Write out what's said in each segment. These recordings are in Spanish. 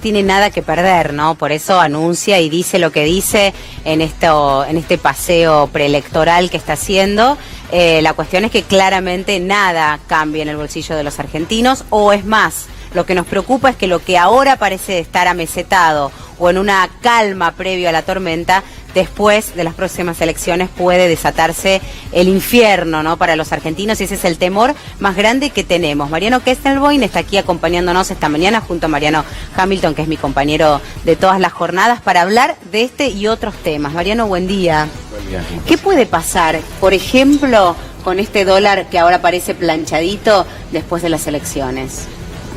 tiene nada que perder, ¿no? Por eso anuncia y dice lo que dice en este paseo preelectoral que está haciendo. La cuestión es que claramente nada cambia en el bolsillo de los argentinos, o es más, lo que nos preocupa es que lo que ahora parece estar amesetado o en una calma previo a la tormenta, después de las próximas elecciones puede desatarse el infierno, ¿no?, para los argentinos, y ese es el temor más grande que tenemos. Mariano Kestelboim está aquí acompañándonos esta mañana junto a Mariano Hamilton, que es mi compañero de todas las jornadas, para hablar de este y otros temas. Mariano, buen día. Buen día. ¿Qué puede pasar, por ejemplo, con este dólar que ahora parece planchadito después de las elecciones?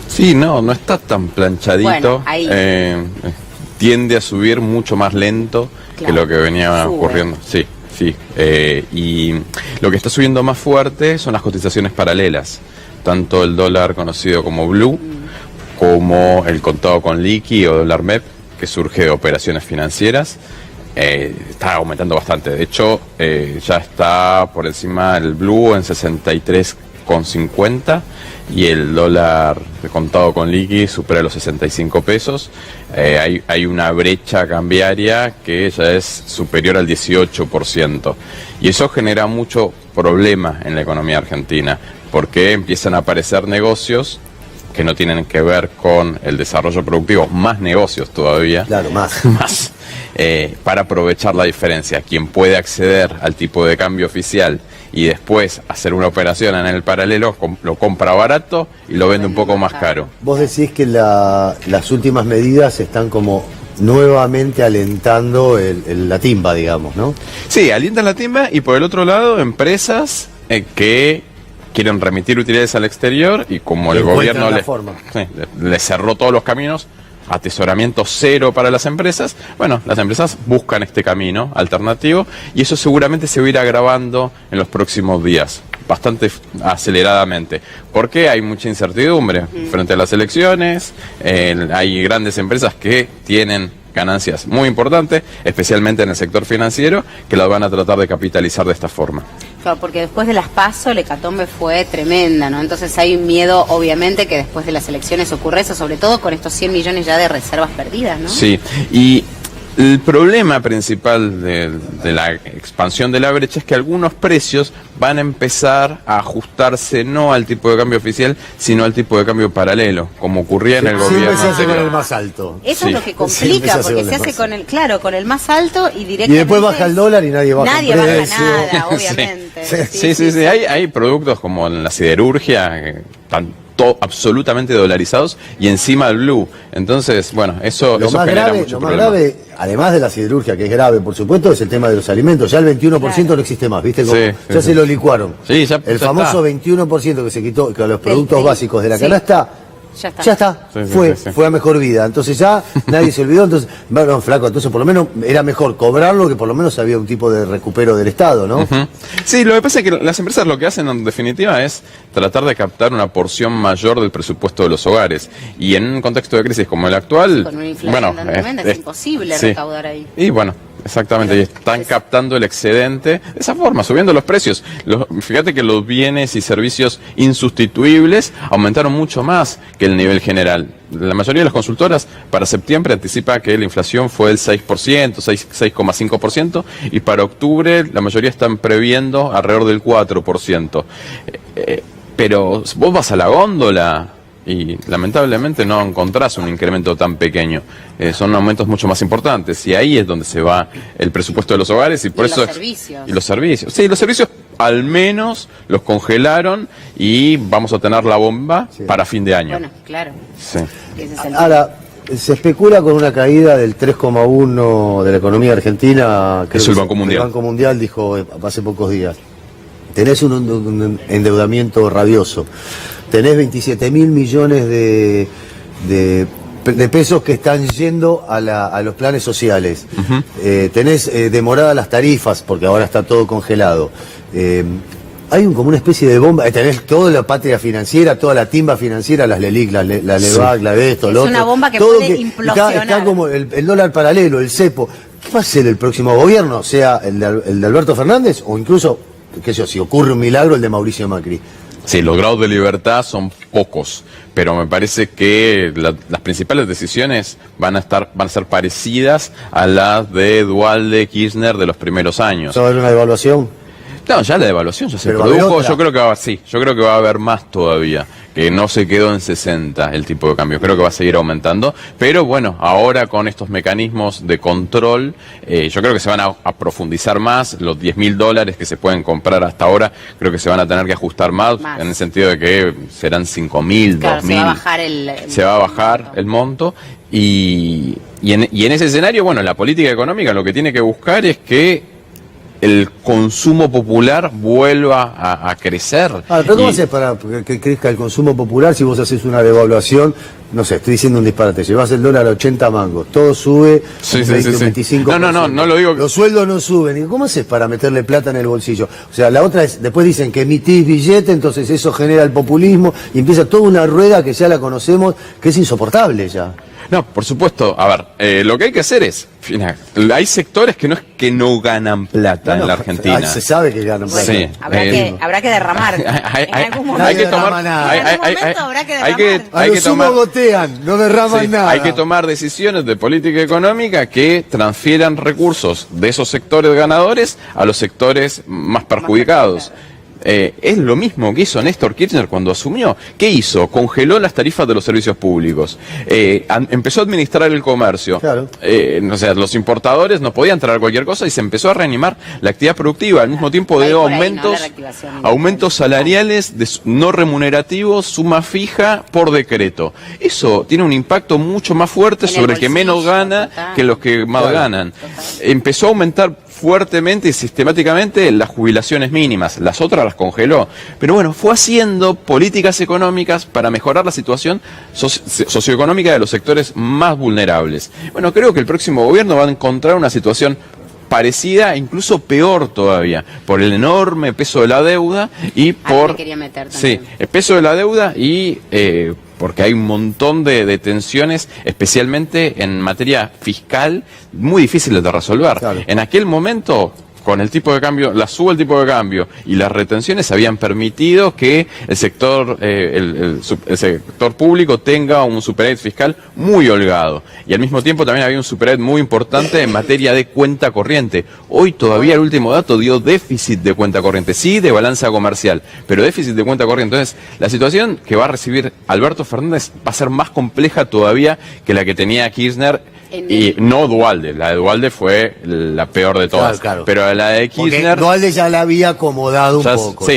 Sí, no está tan planchadito. Bueno, ahí. Tiende a subir mucho más lento, claro, que lo que venía ocurriendo. Sí. Y lo que está subiendo más fuerte son las cotizaciones paralelas. Tanto el dólar conocido como Blue, como el contado con liqui o dólar MEP, que surge de operaciones financieras, está aumentando bastante. De hecho, ya está por encima el Blue en 63,50 y el dólar contado con liqui supera los 65 pesos. Hay una brecha cambiaria que ya es superior al 18%. Y eso genera mucho problema en la economía argentina, porque empiezan a aparecer negocios que no tienen que ver con el desarrollo productivo, más negocios todavía. Claro, más. Para aprovechar la diferencia. Quien puede acceder al tipo de cambio oficial y después hacer una operación en el paralelo, lo compra barato y lo vende un poco más caro. Vos decís que las últimas medidas están como nuevamente alentando la timba, digamos, ¿no? Sí, alientan la timba, y por el otro lado, empresas que quieren remitir utilidades al exterior, y como el gobierno le cerró todos los caminos, atesoramiento cero para las empresas, bueno, las empresas buscan este camino alternativo, y eso seguramente se va a ir agravando en los próximos días, bastante aceleradamente, porque hay mucha incertidumbre frente a las elecciones. Hay grandes empresas que tienen ganancias muy importantes, especialmente en el sector financiero, que las van a tratar de capitalizar de esta forma. Claro, porque después de las PASO, la hecatombe fue tremenda, ¿no? Entonces hay un miedo, obviamente, que después de las elecciones ocurra eso, sobre todo con estos 100 millones ya de reservas perdidas, ¿no? Sí, y el problema principal de la expansión de la brecha es que algunos precios van a empezar a ajustarse no al tipo de cambio oficial, sino al tipo de cambio paralelo, como ocurría en el gobierno. Siempre se hace con el más alto. Eso es lo que complica, porque se hace con el más alto y directamente... Y después baja el dólar y nadie baja el precio. Nadie baja nada, obviamente. Sí. Hay productos como en la siderurgia que están absolutamente dolarizados, y encima el Blue. Entonces, bueno, eso genera mucho problema. Lo más grave, además de la siderurgia, que es grave, por supuesto, es el tema de los alimentos. Ya el 21% no existe más, ¿viste? Ya se lo licuaron. Sí, el famoso 21% que se quitó, que los productos básicos de la canasta, ya está. Fue a mejor vida. Entonces ya nadie se olvidó. Entonces, bueno, flaco, entonces por lo menos era mejor cobrarlo, que por lo menos había un tipo de recupero del Estado, ¿no? Sí, lo que pasa es que las empresas lo que hacen en definitiva es tratar de captar una porción mayor del presupuesto de los hogares. Y en un contexto de crisis como el actual, con una inflación tan tremenda, es imposible recaudar ahí. Y bueno, exactamente, y están captando el excedente de esa forma, subiendo los precios. Fíjate que los bienes y servicios insustituibles aumentaron mucho más que el nivel general. La mayoría de las consultoras para septiembre anticipa que la inflación fue del 6,5%, y para octubre la mayoría están previendo alrededor del 4%. Pero vos vas a la góndola y lamentablemente no encontrás un incremento tan pequeño. Son aumentos mucho más importantes, y ahí es donde se va el presupuesto de los hogares, y por eso los servicios. Y los servicios. Sí, los servicios al menos los congelaron, y vamos a tener la bomba para fin de año. Bueno, claro. Sí. Ahora, se especula con una caída del 3,1 de la economía argentina, que el Banco Mundial. El Banco Mundial dijo hace pocos días. Tenés un endeudamiento rabioso. Tenés 27.000 millones de pesos que están yendo a los planes sociales. Tenés demoradas las tarifas, porque ahora está todo congelado. Hay como una especie de bomba. Tenés toda la patria financiera, toda la timba financiera, las LELIC, la LEVAC, la de esto, lo otro. Es una bomba que puede implosionar. Está como el dólar paralelo, el cepo. ¿Qué va a hacer el próximo gobierno? Sea el de Alberto Fernández, o incluso, qué sé yo, si ocurre un milagro, el de Mauricio Macri. Sí, los grados de libertad son pocos, pero me parece que las principales decisiones van a ser parecidas a las de Duhalde, Kirchner de los primeros años. ¿Va a haber una devaluación? No, ya la devaluación ya se Pero produjo, yo creo que va a haber más todavía, que no se quedó en 60 el tipo de cambio, creo que va a seguir aumentando, pero bueno, ahora con estos mecanismos de control, yo creo que se van a profundizar más, los $10.000 que se pueden comprar hasta ahora, creo que se van a tener que ajustar más. En el sentido de que serán 5.000, claro, 2.000. Se va a bajar el monto. Y en ese escenario, bueno, la política económica lo que tiene que buscar es que el consumo popular vuelva a crecer. ¿Pero cómo haces para que crezca el consumo popular si vos haces una devaluación? No sé, estoy diciendo un disparate, llevas el dólar a 80 mangos, todo sube, sí, 25%. No lo digo. Los sueldos no suben. ¿Y cómo haces para meterle plata en el bolsillo? O sea, la otra es, después dicen que emitís billete, entonces eso genera el populismo y empieza toda una rueda que ya la conocemos, que es insoportable ya. No, por supuesto. A ver, lo que hay que hacer es, hay sectores que no es que no ganan plata en la Argentina. Se sabe que ganan plata. Sí, habrá que derramar. En algún momento. Hay que tomar. A lo sumo gotean, no derraman nada. Hay que tomar decisiones de política económica que transfieran recursos de esos sectores ganadores a los sectores más perjudicados. Es lo mismo que hizo Néstor Kirchner cuando asumió. ¿Qué hizo? Congeló las tarifas de los servicios públicos. Empezó a administrar el comercio. Claro. O sea, los importadores no podían traer cualquier cosa y se empezó a reanimar la actividad productiva. Al mismo tiempo dio aumentos salariales no remunerativos, suma fija por decreto. Eso tiene un impacto mucho más fuerte sobre el que menos gana que los que más ganan. Empezó a aumentar fuertemente y sistemáticamente las jubilaciones mínimas, las otras las congeló. Pero bueno, fue haciendo políticas económicas para mejorar la situación socioeconómica de los sectores más vulnerables. Bueno, creo que el próximo gobierno va a encontrar una situación parecida, incluso peor todavía, por el enorme peso de la deuda y por... Sí, el peso de la deuda y... porque hay un montón de tensiones, especialmente en materia fiscal, muy difíciles de resolver. Claro. En aquel momento, con el tipo de cambio, la suba del tipo de cambio y las retenciones habían permitido que el sector público tenga un superávit fiscal muy holgado. Y al mismo tiempo también había un superávit muy importante en materia de cuenta corriente. Hoy todavía el último dato dio déficit de cuenta corriente, sí de balanza comercial, pero déficit de cuenta corriente. Entonces, la situación que va a recibir Alberto Fernández va a ser más compleja todavía que la que tenía Kirchner. Y no Duhalde, la de Duhalde fue la peor de todas, claro. Pero la de Kirchner... Porque Duhalde ya la había acomodado un poco, sí,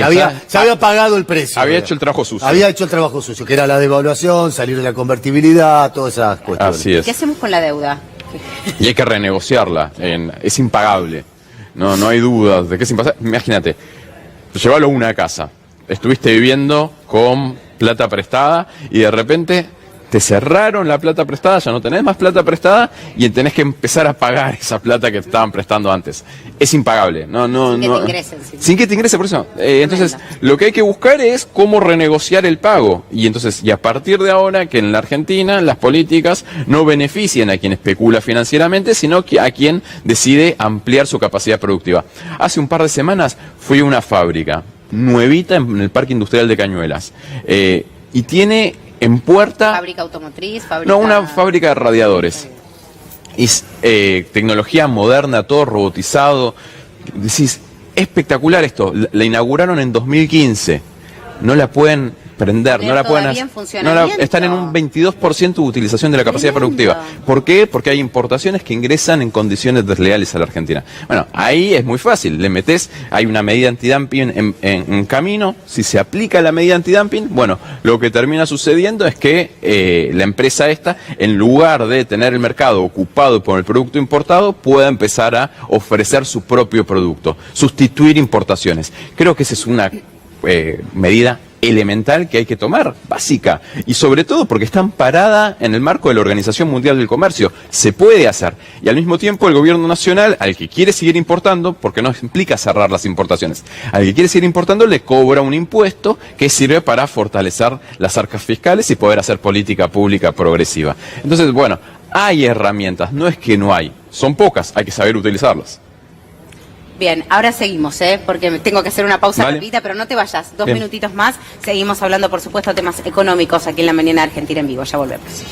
se había pagado el precio. Había hecho el trabajo sucio. Había hecho el trabajo sucio, que era la devaluación, salir de la convertibilidad, todas esas cuestiones. Así es. ¿Qué hacemos con la deuda? Y hay que renegociarla, es impagable, no hay dudas de que es impagable. Imagínate, llévalo a una casa, estuviste viviendo con plata prestada y de repente... te cerraron la plata prestada, ya no tenés más plata prestada y tenés que empezar a pagar esa plata que te estaban prestando antes. Es impagable. Sin que te ingrese, por eso. Entonces, lo que hay que buscar es cómo renegociar el pago. Y a partir de ahora, que en la Argentina las políticas no beneficien a quien especula financieramente, sino que a quien decide ampliar su capacidad productiva. Hace un par de semanas fui a una fábrica nuevita en el Parque Industrial de Cañuelas. Y tiene... en puerta... ¿Fábrica automotriz? No, una fábrica de radiadores. Y tecnología moderna, todo robotizado. Decís, espectacular esto. La inauguraron en 2015. No la pueden prender, no la pueden hacer. Están en un 22% de utilización de la capacidad productiva. ¿Por qué? Porque hay importaciones que ingresan en condiciones desleales a la Argentina. Bueno, ahí es muy fácil, le metés, hay una medida antidumping en camino, si se aplica la medida antidumping, bueno, lo que termina sucediendo es que la empresa esta, en lugar de tener el mercado ocupado por el producto importado, pueda empezar a ofrecer su propio producto, sustituir importaciones. Creo que esa es una medida elemental que hay que tomar, básica, y sobre todo porque está amparada en el marco de la Organización Mundial del Comercio. Se puede hacer, y al mismo tiempo el gobierno nacional, al que quiere seguir importando, porque no implica cerrar las importaciones, al que quiere seguir importando le cobra un impuesto que sirve para fortalecer las arcas fiscales y poder hacer política pública progresiva. Entonces, bueno, hay herramientas, no es que no hay, son pocas, hay que saber utilizarlas. Bien, ahora seguimos, porque tengo que hacer una pausa Vale. rapidita, pero no te vayas. 2 Bien. minutitos más. Seguimos hablando, por supuesto, temas económicos aquí en la Mañana Argentina en Vivo. Ya volvemos.